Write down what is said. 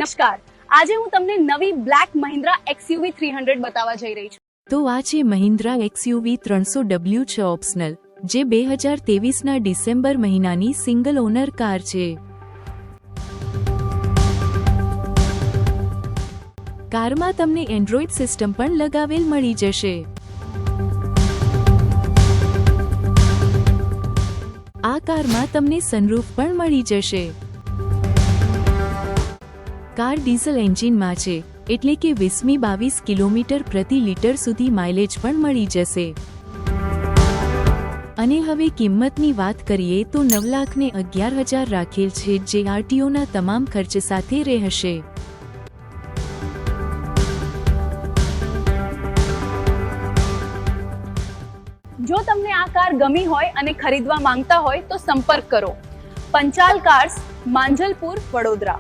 નમસ્કાર, આજે હું તમને નવી બ્લેક મહિન્દ્રા XUV 300 બતાવવા જઈ રહી છું. તો આ છે મહિન્દ્રા XUV 300W છે ઓપ્શનલ, જે 2023ના ડિસેમ્બર મહિનાની સિંગલ ઓનર કાર છે. કારમાં તમને એન્ડ્રોઇડ સિસ્ટમ પણ લગાવેલ મળી જશે. આ કારમાં તમને સનરૂફ પણ મળી જશે. કાર ડીઝલ એન્જિનમાં છે, એટલે કે 20-22 કિલોમીટર પ્રતિ લિટર સુધી માઇલેજ પણ મળી જશે. અને હવે કિંમતની વાત કરીએ તો 9,11,000 રાખેલ છે, જે આરટીઓના તમામ ખર્ચ સાથે રહેશે. જો તમને આ કાર ગમી હોય અને ખરીદવા માંગતા હોય તો સંપર્ક કરો. પંચાલ કાર્સ, માંજલપુર, વડોદરા.